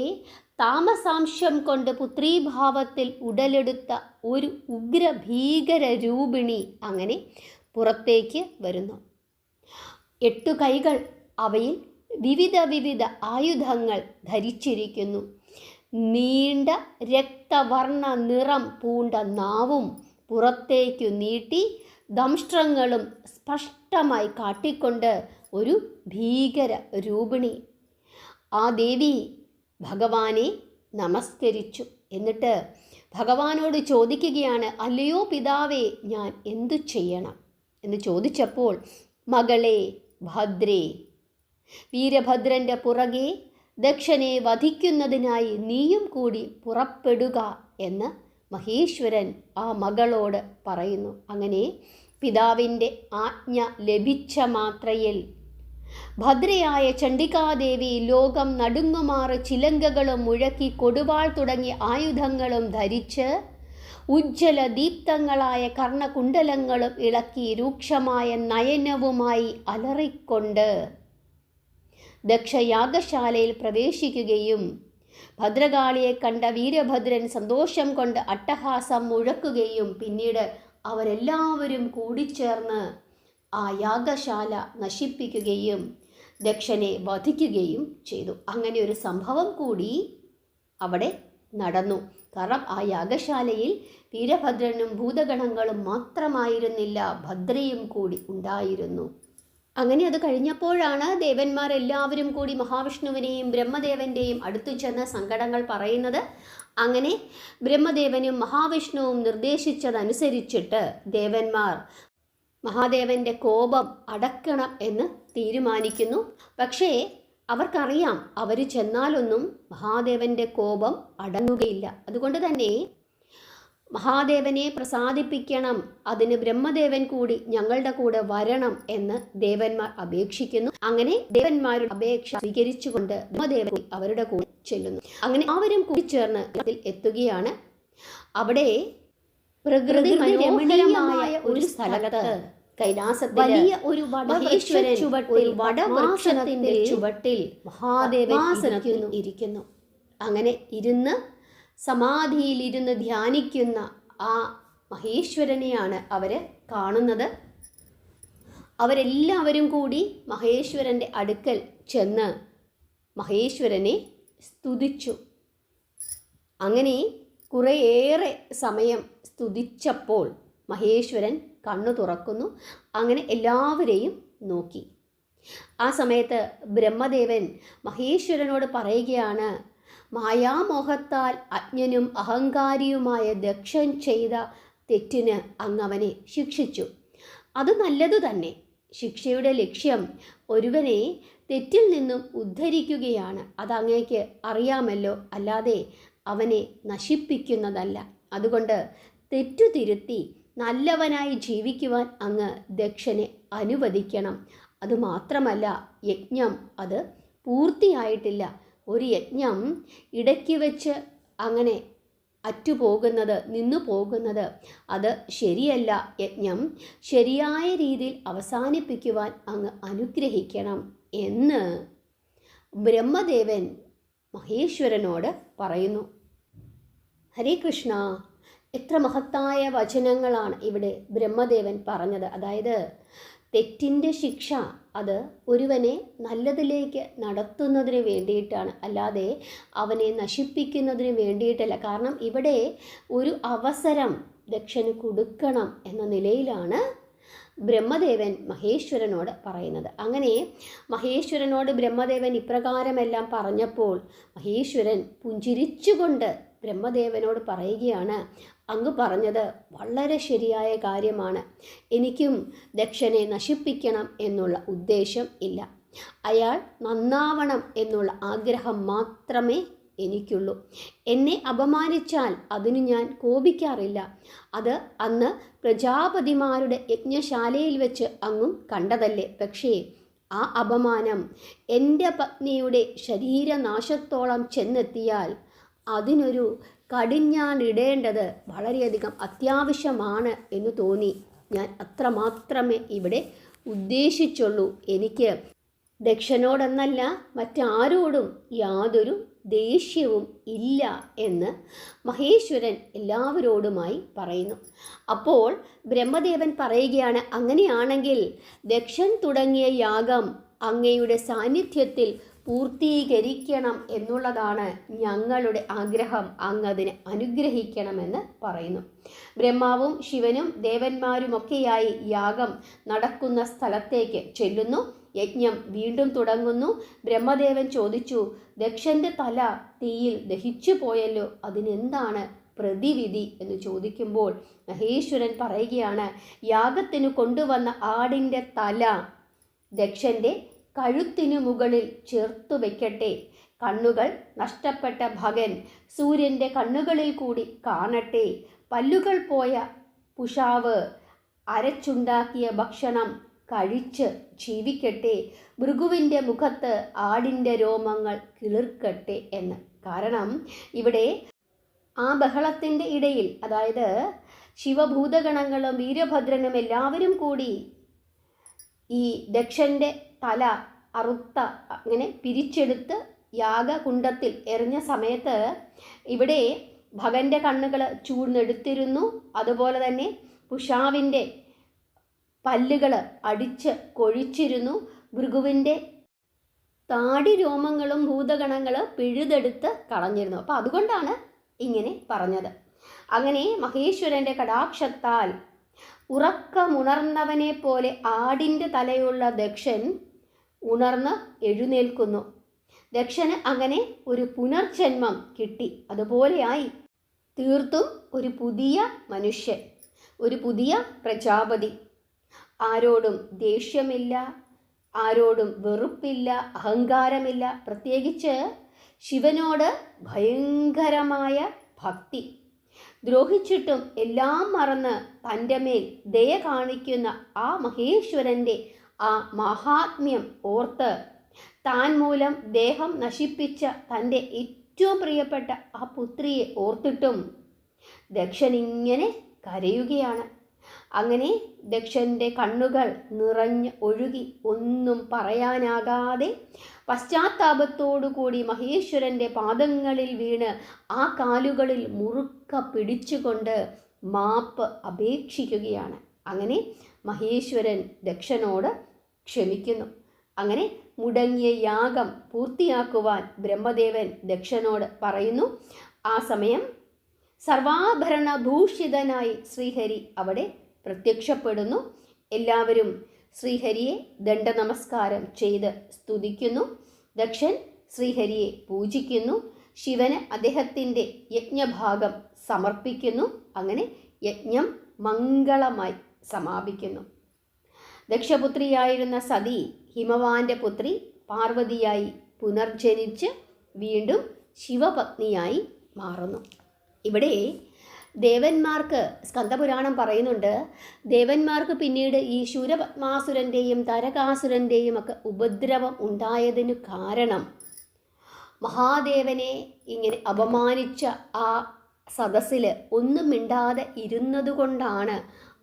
താമസാംശം കൊണ്ട് പുത്രീഭാവത്തിൽ ഉടലെടുത്ത ഒരു ഉഗ്രഭീകര രൂപിണി അങ്ങനെ പുറത്തേക്ക് വരുന്നു. 8 കൈകൾ, അവയിൽ വിവിധ ആയുധങ്ങൾ ധരിച്ചിരിക്കുന്നു. നീണ്ട രക്തവർണ്ണ നിറം പൂണ്ട നാവും പുറത്തേക്കു നീട്ടി ദംഷ്ട്രങ്ങളും സ്പഷ്ടമായി കാട്ടിക്കൊണ്ട് ഒരു ഭീകര രൂപിണി ആ ദേവി ഭഗവാനെ നമസ്കരിച്ചു. എന്നിട്ട് ഭഗവാനോട് ചോദിക്കുകയാണ്, അല്ലയോ പിതാവേ, ഞാൻ എന്തു ചെയ്യണം എന്ന് ചോദിച്ചപ്പോൾ, മകളെ ഭദ്രേ, വീരഭദ്രൻ്റെ പുറകെ ദക്ഷനെ വധിക്കുന്നതിനായി നീയും കൂടി പുറപ്പെടുക എന്ന് മഹേശ്വരൻ ആ മകളോട് പറയുന്നു. അങ്ങനെ പിതാവിൻ്റെ ആജ്ഞ ലഭിച്ച മാത്രയിൽ ഭദ്രയായ ചണ്ഡികാദേവി ലോകം നടുങ്ങുമാറ് ചിലങ്കകളും മുഴക്കി കൊടുവാൾ തുടങ്ങിയ ആയുധങ്ങളും ധരിച്ച് ഉജ്ജ്വല ദീപ്തങ്ങളായ കർണകുണ്ടലങ്ങളും ഇളക്കി രൂക്ഷമായ നയനവുമായി അലറിക്കൊണ്ട് ദക്ഷയാഗശാലയിൽ പ്രവേശിക്കുകയും ഭദ്രകാളിയെ കണ്ട വീരഭദ്രൻ സന്തോഷം കൊണ്ട് അട്ടഹാസം മുഴക്കുകയും പിന്നീട് അവരെല്ലാവരും കൂടിച്ചേർന്ന് ആ യാഗശാല നശിപ്പിക്കുകയും ദക്ഷനെ വധിക്കുകയും ചെയ്തു. അങ്ങനെ ഒരു സംഭവം കൂടി അവിടെ നടന്നു. കാരണം ആ യാഗശാലയിൽ വീരഭദ്രനും ഭൂതഗണങ്ങളും മാത്രമായിരുന്നില്ല, ഭദ്രയും കൂടി ഉണ്ടായിരുന്നു. അങ്ങനെ അത് കഴിഞ്ഞപ്പോഴാണ് ദേവന്മാർ എല്ലാവരും കൂടി മഹാവിഷ്ണുവിനെയും ബ്രഹ്മദേവൻ്റെയും അടുത്തു ചെന്ന് സങ്കടങ്ങൾ പറയുന്നത്. അങ്ങനെ ബ്രഹ്മദേവനും മഹാവിഷ്ണുവും നിർദ്ദേശിച്ചതനുസരിച്ചിട്ട് ദേവന്മാർ മഹാദേവൻ്റെ കോപം അടക്കണം എന്ന് തീരുമാനിക്കുന്നു. പക്ഷേ അവർക്കറിയാം അവർ ചെന്നാലൊന്നും മഹാദേവൻ്റെ കോപം അടങ്ങുകയില്ല. അതുകൊണ്ട് തന്നെ മഹാദേവനെ പ്രസാദിപ്പിക്കണം, അതിന് ബ്രഹ്മദേവൻ കൂടി ഞങ്ങളുടെ കൂടെ വരണം എന്ന് ദേവന്മാർ അപേക്ഷിക്കുന്നു. അങ്ങനെ ദേവന്മാരുടെ അപേക്ഷ സ്വീകരിച്ചുകൊണ്ട് ബ്രഹ്മദേവൻ അവരുടെ കൂടെ ചെല്ലുന്നു. അങ്ങനെ അവരും കൂടി ചേർന്ന് എത്തുകയാണ്. അവിടെ പ്രകൃതി രമണീയമായ ഒരു സ്ഥലത്ത് കൈലാസത്തിൽ വലിയ ഒരു മഹേശ്വരൻ ഒരു വടവൃക്ഷത്തിന്റെ ചുവട്ടിൽ മഹാദേവൻ ഇരിക്കുന്നു. അങ്ങനെ ഇരുന്ന് സമാധിയിലിരുന്ന് ധ്യാനിക്കുന്ന ആ മഹേശ്വരനെയാണ് അവർ കാണുന്നത്. അവരെല്ലാവരും കൂടി മഹേശ്വരൻ്റെ അടുക്കൽ ചെന്ന് മഹേശ്വരനെ സ്തുതിച്ചു. അങ്ങനെ കുറേയേറെ സമയം സ്തുതിച്ചപ്പോൾ മഹേശ്വരൻ കണ്ണു തുറക്കുന്നു. അങ്ങനെ എല്ലാവരെയും നോക്കി. ആ സമയത്ത് ബ്രഹ്മദേവൻ മഹേശ്വരനോട് പറയുകയാണ്, മായാമോഹത്താൽ അജ്ഞനും അഹങ്കാരിയുമായ ദക്ഷൻ ചെയ്ത തെറ്റിന് അങ്ങവനെ ശിക്ഷിച്ചു. അത് നല്ലതു തന്നെ. ശിക്ഷയുടെ ലക്ഷ്യം ഒരുവനെ തെറ്റിൽ നിന്നും ഉദ്ധരിക്കുകയാണ്. അതങ്ങേക്ക് അറിയാമല്ലോ, അല്ലാതെ അവനെ നശിപ്പിക്കുന്നതല്ല. അതുകൊണ്ട് തെറ്റു തിരുത്തി നല്ലവനായി ജീവിക്കുവാൻ അങ്ങ് ദക്ഷനെ അനുവദിക്കണം. അതുമാത്രമല്ല, യജ്ഞം അത് പൂർത്തിയായിട്ടില്ല. ഒരു യജ്ഞം ഇടയ്ക്ക് വെച്ച് അങ്ങനെ അറ്റുപോകുന്നത്, നിന്നു പോകുന്നത് അത് ശരിയല്ല. യജ്ഞം ശരിയായ രീതിയിൽ അവസാനിപ്പിക്കുവാൻ അങ്ങ് അനുഗ്രഹിക്കണം എന്ന് ബ്രഹ്മദേവൻ മഹേശ്വരനോട് പറയുന്നു. ഹരേ കൃഷ്ണ. എത്ര മഹത്തായ വചനങ്ങളാണ് ഇവിടെ ബ്രഹ്മദേവൻ പറഞ്ഞത്. അതായത് തെറ്റിൻ്റെ ശിക്ഷ അത് ഒരുവനെ നല്ലതിലേക്ക് നടത്തുന്നതിന് വേണ്ടിയിട്ടാണ്, അല്ലാതെ അവനെ നശിപ്പിക്കുന്നതിന് വേണ്ടിയിട്ടല്ല. കാരണം ഇവിടെ ഒരു അവസരം ദക്ഷന് കൊടുക്കണം എന്ന നിലയിലാണ് ബ്രഹ്മദേവൻ മഹേശ്വരനോട് പറയുന്നത്. അങ്ങനെ മഹേശ്വരനോട് ബ്രഹ്മദേവൻ ഇപ്രകാരമെല്ലാം പറഞ്ഞപ്പോൾ മഹേശ്വരൻ പുഞ്ചിരിച്ചുകൊണ്ട് ബ്രഹ്മദേവനോട് പറയുകയാണ്, അങ്ങ് പറഞ്ഞത് വളരെ ശരിയായ കാര്യമാണ്. എനിക്കും ദക്ഷനെ നശിപ്പിക്കണം എന്നുള്ള ഉദ്ദേശം ഇല്ല. അയാൾ നന്നാവണം എന്നുള്ള ആഗ്രഹം മാത്രമേ എനിക്കുള്ളൂ. എന്നെ അപമാനിച്ചാൽ അതിന് ഞാൻ കോപിക്കാറില്ല. അത് അന്ന് പ്രജാപതിമാരുടെ യജ്ഞശാലയിൽ വെച്ച് അങ്ങും കണ്ടതല്ലേ. പക്ഷേ ആ അപമാനം എൻ്റെ പത്നിയുടെ ശരീരനാശത്തോളം ചെന്നെത്തിയാൽ അതിനൊരു കടിഞ്ഞാണിടേണ്ടത് വളരെയധികം അത്യാവശ്യമാണ് എന്ന് തോന്നി. ഞാൻ അത്രമാത്രമേ ഇവിടെ ഉദ്ദേശിച്ചുള്ളൂ. എനിക്ക് ദക്ഷനോടെന്നല്ല മറ്റാരോടും യാതൊരു ദേഷ്യവും ഇല്ല എന്ന് മഹേശ്വരൻ എല്ലാവരോടുമായി പറയുന്നു. അപ്പോൾ ബ്രഹ്മദേവൻ പറയുകയാണ്, അങ്ങനെയാണെങ്കിൽ ദക്ഷൻ തുടങ്ങിയ യാഗം അങ്ങയുടെ സാന്നിധ്യത്തിൽ പൂർത്തീകരിക്കണം എന്നുള്ളതാണ് ഞങ്ങളുടെ ആഗ്രഹം. അങ്ങ് അതിനെ അനുഗ്രഹിക്കണമെന്ന് പറയുന്നു. ബ്രഹ്മാവും ശിവനും ദേവന്മാരുമൊക്കെയായി യാഗം നടക്കുന്ന സ്ഥലത്തേക്ക് ചെല്ലുന്നു. യജ്ഞം വീണ്ടും തുടങ്ങുന്നു. ബ്രഹ്മദേവൻ ചോദിച്ചു, ദക്ഷൻ്റെ തല തീയിൽ ദഹിച്ചു പോയല്ലോ, അതിനെന്താണ് പ്രതിവിധി എന്ന് ചോദിക്കുമ്പോൾ മഹേശ്വരൻ പറയുകയാണ്, യാഗത്തിന് കൊണ്ടുവന്ന ആടിൻ്റെ തല ദക്ഷൻ്റെ കഴുത്തിനു മുകളിൽ ചേർത്തു വയ്ക്കട്ടെ. കണ്ണുകൾ നഷ്ടപ്പെട്ട ഭഗൻ സൂര്യൻ്റെ കണ്ണുകളിൽ കൂടി കാണട്ടെ. പല്ലുകൾ പോയ പുഷാവ് അരച്ചുണ്ടാക്കിയ ഭക്ഷണം കഴിച്ച് ജീവിക്കട്ടെ. ഭൃഗുവിൻ്റെ മുഖത്ത് ആടിൻ്റെ രോമങ്ങൾ കിളിർക്കട്ടെ എന്ന്. കാരണം ഇവിടെ ആ ബഹളത്തിൻ്റെ ഇടയിൽ, അതായത് ശിവഭൂതഗണങ്ങളും വീരഭദ്രനും എല്ലാവരും കൂടി ഈ ദക്ഷൻ്റെ തല അറുത്ത അങ്ങനെ പിരിച്ചെടുത്ത് യാഗകുണ്ടത്തിൽ എറിഞ്ഞ സമയത്ത് ഇവിടെ ഭഗൻ്റെ കണ്ണുകൾ ചൂഴ്ന്നെടുത്തിരുന്നു. അതുപോലെ തന്നെ പുഷാവിൻ്റെ പല്ലുകൾ അടിച്ച് കൊഴിച്ചിരുന്നു. ഭൃഗുവിൻ്റെ താടി രോമങ്ങളും ഭൂതഗണങ്ങൾ പിഴുതെടുത്ത് കളഞ്ഞിരുന്നു. അപ്പോൾ അതുകൊണ്ടാണ് ഇങ്ങനെ പറഞ്ഞത്. അങ്ങനെ മഹേശ്വരൻ്റെ കടാക്ഷത്താൽ ഉറക്കമുണർന്നവനെ പോലെ ആടിൻ്റെ തലയുള്ള ദക്ഷൻ ഉണർന്ന് എഴുന്നേൽക്കുന്നു. ദക്ഷന് അങ്ങനെ ഒരു പുനർജന്മം കിട്ടി. അതുപോലെയായി തീർത്തും ഒരു പുതിയ മനുഷ്യൻ, ഒരു പുതിയ പ്രജാപതി. ആരോടും ദേഷ്യമില്ല, ആരോടും വെറുപ്പില്ല, അഹങ്കാരമില്ല. പ്രത്യേകിച്ച് ശിവനോട് ഭയങ്കരമായ ഭക്തി. ദ്രോഹിച്ചിട്ടും എല്ലാം മറന്ന് തൻ്റെ മേൽ ദയ കാണിക്കുന്ന ആ മഹേശ്വരൻ്റെ ആ മഹാത്മ്യം ഓർത്ത് താൻ മൂലം ദേഹം നശിപ്പിച്ച തൻ്റെ ഏറ്റവും പ്രിയപ്പെട്ട ആ പുത്രിയെ ഓർത്തിട്ടും ദക്ഷൻ ഇങ്ങനെ കരയുകയാണ്. അങ്ങനെ ദക്ഷൻ്റെ കണ്ണുകൾ നിറഞ്ഞ് ഒഴുകി ഒന്നും പറയാനാകാതെ പശ്ചാത്താപത്തോടുകൂടി മഹേശ്വരൻ്റെ പാദങ്ങളിൽ വീണ് ആ കാലുകളിൽ മുറുക്ക പിടിച്ചുകൊണ്ട് മാപ്പ് അപേക്ഷിക്കുകയാണ്. അങ്ങനെ മഹേശ്വരൻ ദക്ഷനോട് ക്ഷമിക്കുന്നു. അങ്ങനെ മുടങ്ങിയ യാഗം പൂർത്തിയാക്കുവാൻ ബ്രഹ്മദേവൻ ദക്ഷനോട് പറയുന്നു. ആ സമയം സർവാഭരണഭൂഷിതനായി ശ്രീഹരി അവിടെ പ്രത്യക്ഷപ്പെടുന്നു. എല്ലാവരും ശ്രീഹരിയെ ദണ്ഡനമസ്കാരം ചെയ്ത് സ്തുതിക്കുന്നു. ദക്ഷൻ ശ്രീഹരിയെ പൂജിക്കുന്നു. ശിവന് അദ്ദേഹത്തിൻ്റെ യജ്ഞഭാഗം സമർപ്പിക്കുന്നു. അങ്ങനെ യജ്ഞം മംഗളമായി സമാപിക്കുന്നു. ദക്ഷപുത്രിയായിരുന്ന സതി ഹിമവാന്റെ പുത്രി പാർവതിയായി പുനർജനിച്ച് വീണ്ടും ശിവപത്നിയായി മാറുന്നു. ഇവിടെ ദേവന്മാർക്ക് സ്കന്ദപുരാണം പറയുന്നുണ്ട്, ദേവന്മാർക്ക് പിന്നീട് ഈ ശൂരപത്മാസുരൻ്റെയും താരകാസുരൻ്റെയും ഒക്കെ ഉപദ്രവം ഉണ്ടായതിനു കാരണം മഹാദേവനെ ഇങ്ങനെ അപമാനിച്ച ആ സദസ്സിൽ ഒന്നും മിണ്ടാതെ ഇരുന്നതുകൊണ്ടാണ്.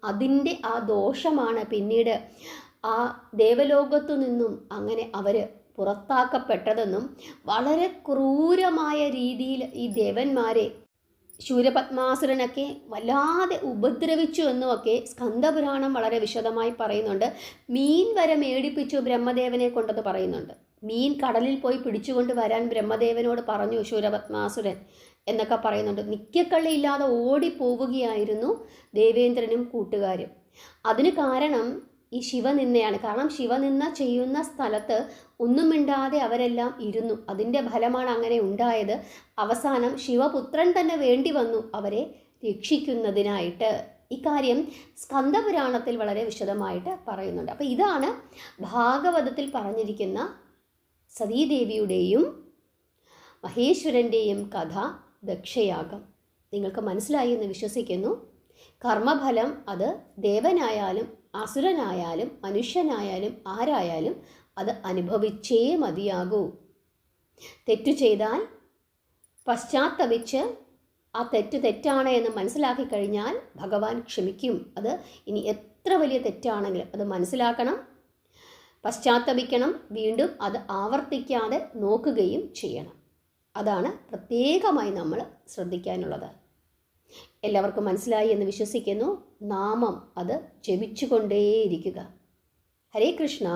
അതിൻ്റെ ആ ദോഷമാണ് പിന്നീട് ആ ദേവലോകത്തു നിന്നും അങ്ങനെ അവർ പുറത്താക്കപ്പെട്ടതെന്നും വളരെ ക്രൂരമായ രീതിയിൽ ഈ ദേവന്മാരെ ശൂരപത്മാസുരനൊക്കെ വല്ലാതെ ഉപദ്രവിച്ചു എന്നുമൊക്കെ സ്കന്ദപുരാണം വളരെ വിശദമായി പറയുന്നുണ്ട്. മീൻ വരെ മേടിപ്പിച്ചു ബ്രഹ്മദേവനെ കൊണ്ടെന്ന് പറയുന്നുണ്ട്. മീൻ കടലിൽ പോയി പിടിച്ചുകൊണ്ട് വരാൻ ബ്രഹ്മദേവനോട് പറഞ്ഞു ശൂരപത്മാസുരൻ എന്നൊക്കെ പറയുന്നുണ്ട്. നിക്കക്കള്ളിയില്ലാതെ ഓടിപ്പോവുകയായിരുന്നു ദേവേന്ദ്രനും കൂട്ടുകാരും. അതിന് കാരണം ഈ ശിവനിന്ദയാണ്. കാരണം ശിവനിന്ദ ചെയ്യുന്ന സ്ഥലത്ത് ഒന്നും മിണ്ടാതെ അവരെല്ലാം ഇരുന്നു. അതിൻ്റെ ഫലമാണ് അങ്ങനെ ഉണ്ടായത്. അവസാനം ശിവപുത്രൻ തന്നെ വേണ്ടി വന്നു അവരെ രക്ഷിക്കുന്നതിനായിട്ട്. ഇക്കാര്യം സ്കന്ദപുരാണത്തിൽ വളരെ വിശദമായിട്ട് പറയുന്നുണ്ട്. അപ്പോൾ ഇതാണ് ഭാഗവതത്തിൽ പറഞ്ഞിരിക്കുന്ന സതീദേവിയുടെയും മഹേശ്വരൻ്റെയും കഥ, ദക്ഷയാഗം. നിങ്ങൾക്ക് മനസ്സിലായി എന്ന് വിശ്വസിക്കുന്നു. കർമ്മഫലം അത് ദേവനായാലും അസുരനായാലും മനുഷ്യനായാലും ആരായാലും അത് അനുഭവിച്ചേ മതിയാകൂ. തെറ്റു ചെയ്താൽ പശ്ചാത്തപിച്ച് ആ തെറ്റാണ് എന്ന് മനസ്സിലാക്കി കഴിഞ്ഞാൽ ഭഗവാൻ ക്ഷമിക്കും. അത് ഇനി എത്ര വലിയ തെറ്റാണെങ്കിലും അത് മനസ്സിലാക്കണം, പശ്ചാത്തപിക്കണം, വീണ്ടും അത് ആവർത്തിക്കാതെ നോക്കുകയും ചെയ്യണം. അതാണ് പ്രത്യേകമായി നമ്മൾ ശ്രദ്ധിക്കാനുള്ളത്. എല്ലാവർക്കും മനസ്സിലായി എന്ന് വിശ്വസിക്കുന്നു. നാമം അത് ജപിച്ചുകൊണ്ടേയിരിക്കുക. ഹരേ കൃഷ്ണ.